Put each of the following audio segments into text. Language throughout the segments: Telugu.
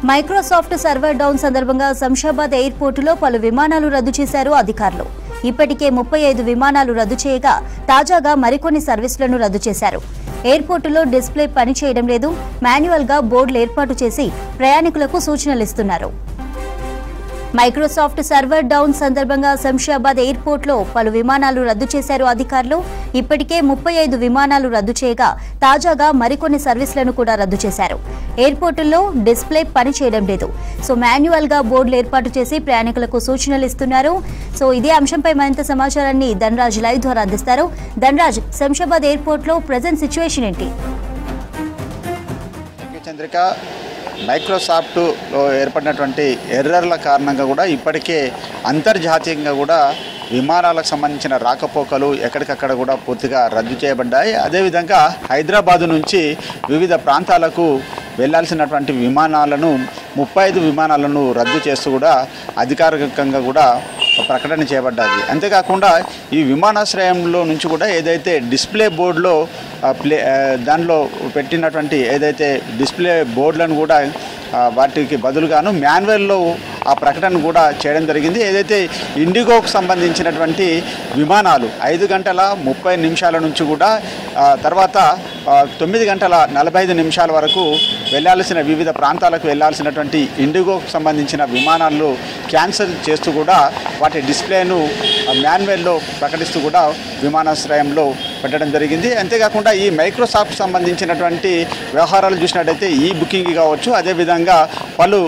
మైక్రోసాఫ్ట్ సర్వర్ డౌన్ సందర్భంగా శంషాబాద్ ఎయిర్పోర్టులో పలు విమానాలు రద్దు చేశారు అధికారులు. ఇప్పటికే 35 విమానాలు రద్దు చేయగా తాజాగా మరికొన్ని సర్వీసులను రద్దు చేశారు. ఎయిర్పోర్టులో డిస్ప్లే పనిచేయడం లేదు. మాన్యువల్గా బోర్డులు ఏర్పాటు చేసి ప్రయాణికులకు సూచనలు ఇస్తున్నారు. మైక్రోసాఫ్ట్ సర్వర్ డౌన్ సందర్భంగా శంషాబాద్ ఎయిర్పోర్టులో పలు విమానాలు రద్దు చేశారు అధికారులు. ఇప్పటికే 35 విమానాలు రద్దు చేయగా తాజాగా మరికొన్ని సర్వీసులను కూడా రద్దు చేశారు. ఎయిర్పోర్టుల్లో డిస్ప్లే పనిచేయడం లేదు. మాన్యువల్ గా బోర్డులు ఏర్పాటు చేసి ప్రయాణికులకు సూచనలు ఇస్తున్నారు. ఇదే అంశంపై మరింత సమాచారాన్ని ధనరాజ్ లైవ్ ద్వారా అందిస్తారు. ధనరాజ్, శంషాబాద్ ఎయిర్పోర్టులో ప్రెజెంట్ సిచ్యువేషన్ ఏంటి? చంద్రిక, మైక్రోసాఫ్ట్లో ఏర్పడినటువంటి ఎర్రర్ల కారణంగా కూడా ఇప్పటికే అంతర్జాతీయంగా కూడా విమానాలకు సంబంధించిన రాకపోకలు ఎక్కడికక్కడ కూడా పూర్తిగా రద్దు చేయబడ్డాయి. అదేవిధంగా హైదరాబాదు నుంచి వివిధ ప్రాంతాలకు వెళ్లాల్సినటువంటి విమానాలను 35 విమానాలను రద్దు చేస్తూ కూడా అధికారికంగా కూడా ప్రకటన చేయబడ్డాయి. అంతేకాకుండా ఈ విమానాశ్రయంలో నుంచి కూడా ఏదైతే డిస్ప్లే బోర్డులో దానిలో పెట్టినటువంటి ఏదైతే డిస్ప్లే బోర్డులను కూడా వాటికి బదులుగాను మాన్యువల్లో ఆ ప్రకటన కూడా చేయడం జరిగింది. ఏదైతే ఇండిగోకు సంబంధించినటువంటి విమానాలు 5 గంటల 30 నిమిషాల నుంచి కూడా తర్వాత 9 గంటల 45 నిమిషాల వరకు వెళ్ళాల్సిన వివిధ ప్రాంతాలకు వెళ్ళాల్సినటువంటి ఇండిగోకు సంబంధించిన విమానాలు క్యాన్సిల్ చేస్తూ కూడా వాటి డిస్ప్లేను మాన్యువల్లో ప్రకటిస్తూ కూడా విమానాశ్రయంలో పెట్టడం జరిగింది. అంతేకాకుండా ఈ మైక్రోసాఫ్ట్ సంబంధించినటువంటి వ్యవహారాలు చూసినట్టయితే ఈ బుకింగ్ కావచ్చు, అదేవిధంగా పలు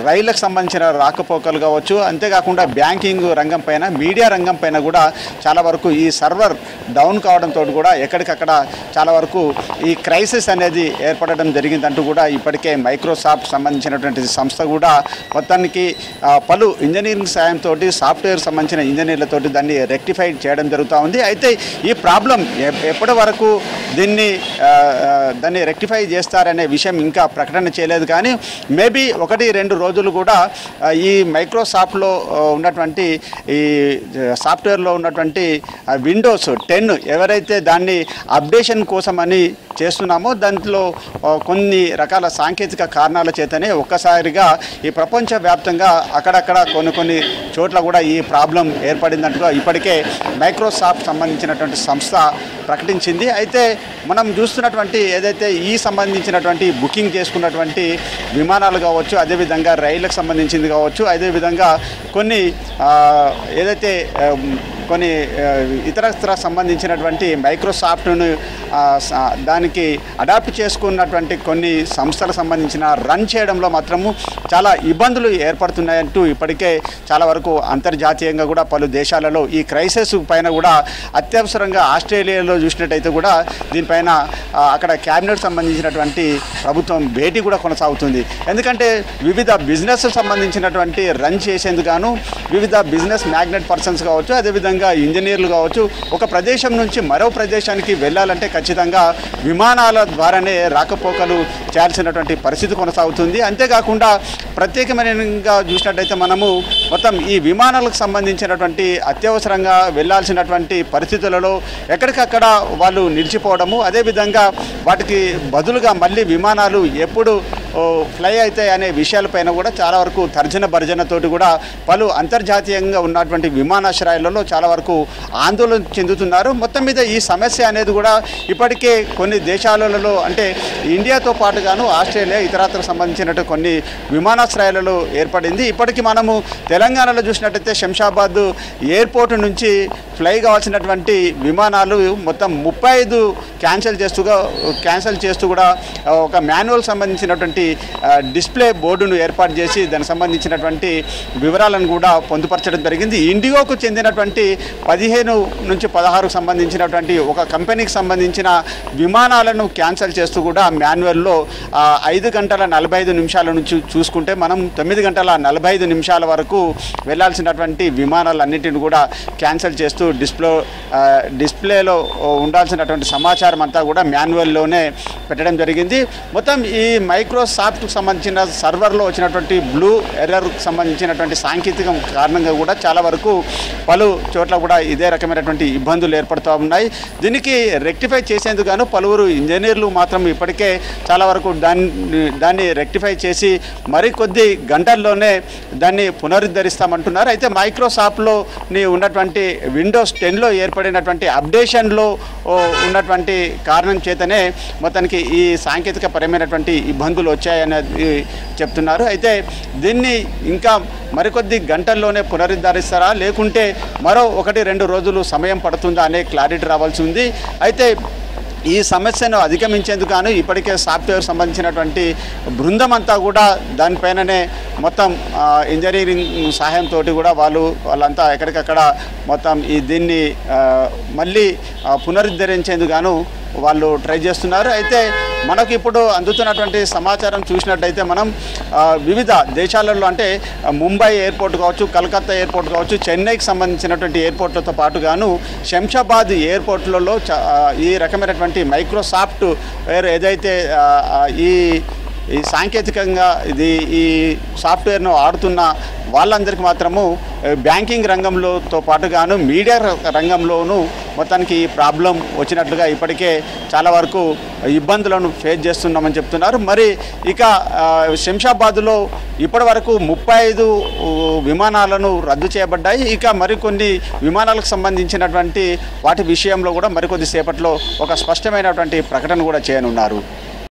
రైళ్లకు సంబంధించిన రాకపోకలు కావచ్చు, అంతేకాకుండా బ్యాంకింగ్ రంగం పైన, మీడియా రంగం పైన కూడా చాలా వరకు ఈ సర్వర్ డౌన్ కావడంతో కూడా ఎక్కడికక్కడ చాలా వరకు ఈ క్రైసిస్ అనేది ఏర్పడడం జరిగిందంటూ కూడా ఇప్పటికే మైక్రోసాఫ్ట్ సంబంధించినటువంటి సంస్థ కూడా మొత్తానికి పలు ఇంజనీరింగ్ సాయంతో సాఫ్ట్వేర్ సంబంధించిన ఇంజనీర్లతోటి దాన్ని రెక్టిఫై చేయడం జరుగుతూ ఉంది. అయితే ఈ ప్రాబ్లం ఎప్పటి వరకు దాన్ని రెక్టిఫై చేస్తారనే విషయం ఇంకా ప్రకటన చేయలేదు. కానీ మేబీ 1-2 రోజులు కూడా ఈ మైక్రోసాఫ్ట్లో ఉన్నటువంటి ఈ సాఫ్ట్వేర్లో ఉన్నటువంటి విండోస్ 10 ఎవరైతే దాన్ని అప్డేషన్ కోసమని చేస్తున్నామో దాంట్లో కొన్ని రకాల సాంకేతిక కారణాల చేతనే ఒక్కసారిగా ఈ ప్రపంచవ్యాప్తంగా అక్కడక్కడ కొన్ని చోట్ల కూడా ఈ ప్రాబ్లం ఏర్పడిందంటూ ఇప్పటికే మైక్రోసాఫ్ట్ సంబంధించినటువంటి సంస్థ ప్రకటించింది. అయితే మనం చూస్తున్నటువంటి ఏదైతే ఈ సంబంధించినటువంటి బుకింగ్ చేసుకున్నటువంటి విమానాలు కావచ్చు, అదేవిధంగా రైళ్లకు సంబంధించింది కావచ్చు, అదేవిధంగా కొన్ని ఏదైతే కొన్ని ఇతరత్ర సంబంధించినటువంటి మైక్రోసాఫ్ట్ను దానికి అడాప్ట్ చేసుకున్నటువంటి కొన్ని సంస్థలకు సంబంధించిన రన్ చేయడంలో మాత్రము చాలా ఇబ్బందులు ఏర్పడుతున్నాయంటూ ఇప్పటికే చాలా వరకు అంతర్జాతీయంగా కూడా పలు దేశాలలో ఈ క్రైసిస్ పైన కూడా అత్యవసరంగా ఆస్ట్రేలియాలో చూసినట్టయితే కూడా దీనిపైన అక్కడ క్యాబినెట్ సంబంధించినటువంటి ప్రభుత్వం భేటీ కూడా కొనసాగుతుంది. ఎందుకంటే వివిధ బిజినెస్ సంబంధించినటువంటి రన్ చేసేందుకు వివిధ బిజినెస్ మ్యాగ్నెట్ పర్సన్స్ కావచ్చు, అదేవిధంగా ఇంజనీర్లు కావచ్చు, ఒక ప్రదేశం నుంచి మరో ప్రదేశానికి వెళ్ళాలంటే ఖచ్చితంగా విమానాల ద్వారానే రాకపోకలు చేయాల్సినటువంటి పరిస్థితి కొనసాగుతుంది. అంతేకాకుండా ప్రత్యేకమైనగా చూసినట్టయితే మనము మొత్తం ఈ విమానాలకు సంబంధించినటువంటి అత్యవసరంగా వెళ్ళాల్సినటువంటి పరిస్థితులలో ఎక్కడికక్కడ వాళ్ళు నిలిచిపోవడము, అదేవిధంగా వాటికి బదులుగా మళ్ళీ విమానాలు ఎప్పుడు ఫ్లై అవుతాయి అనే విషయాలపైన కూడా చాలా వరకు తర్జన భర్జనతోటి కూడా పలు అంతర్జాతీయంగా ఉన్నటువంటి విమానాశ్రయాలలో చాలా వరకు ఆందోళన చెందుతున్నారు. మొత్తం మీద ఈ సమస్య అనేది కూడా ఇప్పటికే కొన్ని దేశాలలో అంటే ఇండియాతో పాటుగాను ఆస్ట్రేలియా ఇతరత్రకు సంబంధించినట్టు కొన్ని విమానాశ్రయాలలో ఏర్పడింది. ఇప్పటికీ మనము తెలంగాణలో చూసినట్టయితే శంషాబాద్ ఎయిర్పోర్ట్ నుంచి ఫ్లై కావాల్సినటువంటి విమానాలు మొత్తం 35 క్యాన్సిల్ చేస్తూ కూడా ఒక మాన్యువల్ సంబంధించినటువంటి డిస్ప్లే బోర్డును ఏర్పాటు చేసి దానికి సంబంధించినటువంటి వివరాలను కూడా పొందుపరచడం జరిగింది. ఇండిగోకు చెందినటువంటి 15 నుంచి 16 సంబంధించినటువంటి ఒక కంపెనీకి సంబంధించిన విమానాలను క్యాన్సిల్ చేస్తూ కూడా మాన్యువల్లో 5 గంటల 45 నిమిషాల నుంచి చూసుకుంటే మనం 9 గంటల 45 నిమిషాల వరకు వెళ్లాల్సినటువంటి విమానాలన్నింటిని కూడా క్యాన్సిల్ చేస్తూ డిస్ప్లేలో ఉండాల్సినటువంటి సమాచారం అంతా కూడా మాన్యువల్లోనే పెట్టడం జరిగింది. మొత్తం ఈ మైక్రోసాఫ్ట్కు సంబంధించిన సర్వర్లో వచ్చినటువంటి బ్లూ ఎర్రర్కు సంబంధించినటువంటి సాంకేతికం కారణంగా కూడా చాలా వరకు పలు చోట్ల కూడా ఇదే రకమైనటువంటి ఇబ్బందులు ఏర్పడుతూ ఉన్నాయి. దీనికి రెక్టిఫై చేసేందుకు గాను పలువురు ఇంజనీర్లు మాత్రం ఇప్పటికే చాలా వరకు దాన్ని రెక్టిఫై చేసి మరికొద్ది గంటల్లోనే దాన్ని పునరుద్ధరిస్తామంటున్నారు. అయితే మైక్రోసాఫ్ట్లో ఉన్నటువంటి విండోస్ 10లో ఏర్పడినటువంటి అప్డేషన్లో ఉన్నటువంటి కారణం చేతనే మొత్తానికి ఈ సాంకేతిక పరమైనటువంటి ఇబ్బందులు వచ్చాయనేది చెప్తున్నారు. అయితే దీన్ని ఇంకా మరికొద్ది గంటల్లోనే పునరుద్ధరిస్తారా లేకుంటే మరో 1-2 రోజులు సమయం పడుతుందా అనే క్లారిటీ రావాల్సి ఉంది. అయితే ఈ సమస్యను అధిగమించేందుకు గాను ఇప్పటికే సాఫ్ట్వేర్ సంబంధించినటువంటి బృందం అంతా కూడా దానిపైననే మొత్తం ఇంజనీరింగ్ సహాయంతో కూడా వాళ్ళంతా ఎక్కడికక్కడ మొత్తం దీన్ని మళ్ళీ పునరుద్ధరించేందుకు గాను వాళ్ళు ట్రై చేస్తున్నారు. అయితే మనకు ఇప్పుడు అందుతున్నటువంటి సమాచారం చూసినట్టయితే మనం వివిధ దేశాలలో అంటే ముంబై ఎయిర్పోర్ట్ కావచ్చు, కలకత్తా ఎయిర్పోర్ట్ కావచ్చు, చెన్నైకి సంబంధించినటువంటి ఎయిర్పోర్ట్లతో పాటుగాను శంషాబాద్ ఎయిర్పోర్ట్లలో ఈ రకమైనటువంటి మైక్రోసాఫ్ట్ ఏదైతే ఈ సాంకేతికంగా ఈ సాఫ్ట్వేర్ను ఆడుతున్న వాళ్ళందరికీ మాత్రము బ్యాంకింగ్ రంగంలోతో పాటుగాను మీడియా రంగంలోనూ మొత్తానికి ఈ ప్రాబ్లం వచ్చినట్లుగా ఇప్పటికే చాలా వరకు ఇబ్బందులను ఫేస్ చేస్తున్నామని చెప్తున్నారు. మరి ఇక శంషాబాద్లో ఇప్పటి వరకు 35 విమానాలను రద్దు చేయబడ్డాయి. ఇక మరికొన్ని విమానాలకు సంబంధించినటువంటి వాటి విషయంలో కూడా మరికొద్ది సేపట్లో ఒక స్పష్టమైనటువంటి ప్రకటన కూడా చేయనున్నారు.